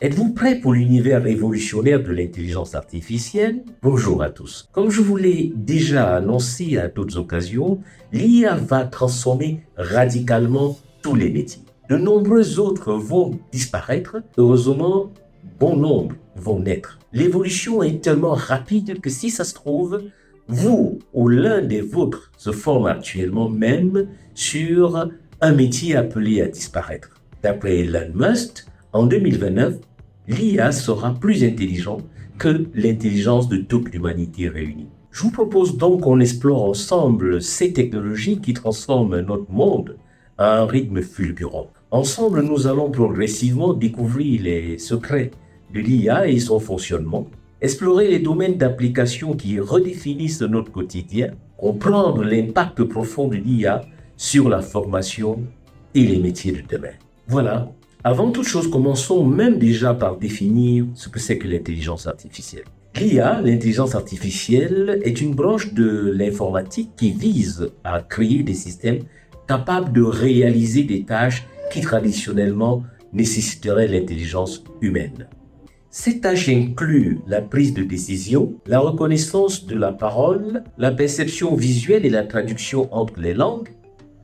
Êtes-vous prêt pour l'univers révolutionnaire de l'intelligence artificielle? Bonjour à tous. Comme je vous l'ai déjà annoncé à d'autres occasions, l'IA va transformer radicalement tous les métiers. De nombreux autres vont disparaître. Heureusement, bon nombre vont naître. L'évolution est tellement rapide que si ça se trouve, vous ou l'un des vôtres se forme actuellement même sur un métier appelé à disparaître. D'après Elon Musk, en 2029, l'IA sera plus intelligent que l'intelligence de toute l'humanité réunie. Je vous propose donc qu'on explore ensemble ces technologies qui transforment notre monde à un rythme fulgurant. Ensemble, nous allons progressivement découvrir les secrets de l'IA et son fonctionnement, explorer les domaines d'application qui redéfinissent notre quotidien, comprendre l'impact profond de l'IA sur la formation et les métiers de demain. Voilà. Avant toute chose, commençons même déjà par définir ce que c'est que l'intelligence artificielle. L'IA, l'intelligence artificielle, est une branche de l'informatique qui vise à créer des systèmes capables de réaliser des tâches qui traditionnellement nécessiteraient l'intelligence humaine. Ces tâches incluent la prise de décision, la reconnaissance de la parole, la perception visuelle et la traduction entre les langues.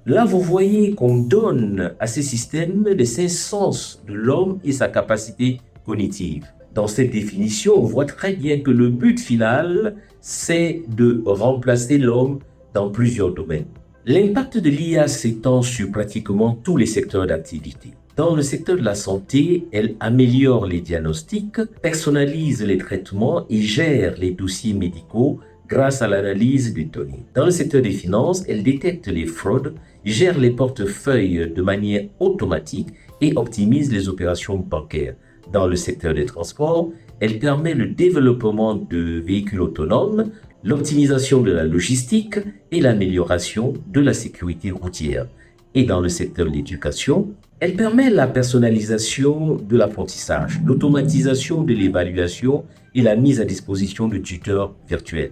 Là, vous voyez qu'on donne à ces systèmes les cinq sens de l'homme et sa capacité cognitive. Dans cette définition, on voit très bien que le but final, c'est de remplacer l'homme dans plusieurs domaines. L'impact de l'IA s'étend sur pratiquement tous les secteurs d'activité. Dans le secteur de la santé, elle améliore les diagnostics, personnalise les traitements et gère les dossiers médicaux grâce à l'analyse des données. Dans le secteur des finances, elle détecte les fraudes, gère les portefeuilles de manière automatique et optimise les opérations bancaires. Dans le secteur des transports, elle permet le développement de véhicules autonomes, l'optimisation de la logistique et l'amélioration de la sécurité routière. Et dans le secteur de l'éducation, elle permet la personnalisation de l'apprentissage, l'automatisation de l'évaluation et la mise à disposition de tuteurs virtuels.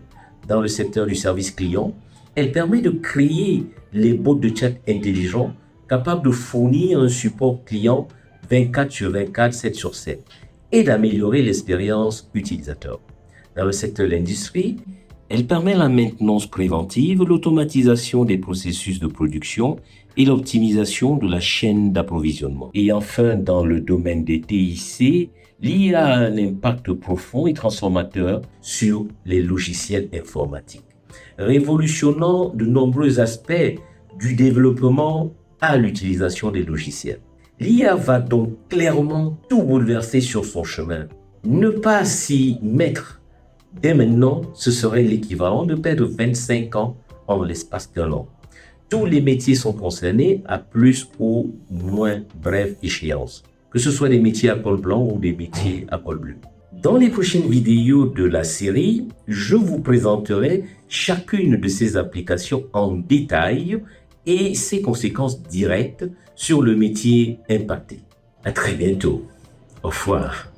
Dans le secteur du service client, elle permet de créer les bots de chat intelligents capables de fournir un support client 24 sur 24, 7 sur 7 et d'améliorer l'expérience utilisateur. Dans le secteur de l'industrie, elle permet la maintenance préventive, l'automatisation des processus de production et l'optimisation de la chaîne d'approvisionnement. Et enfin, dans le domaine des TIC, l'IA a un impact profond et transformateur sur les logiciels informatiques, révolutionnant de nombreux aspects du développement à l'utilisation des logiciels. L'IA va donc clairement tout bouleverser sur son chemin. Ne pas s'y mettre dès maintenant, ce serait l'équivalent de perdre 25 ans en l'espace d'un an. Tous les métiers sont concernés à plus ou moins brève échéance, que ce soit des métiers à col blanc ou des métiers à col bleu. Dans les prochaines vidéos de la série, je vous présenterai chacune de ces applications en détail et ses conséquences directes sur le métier impacté. À très bientôt. Au revoir.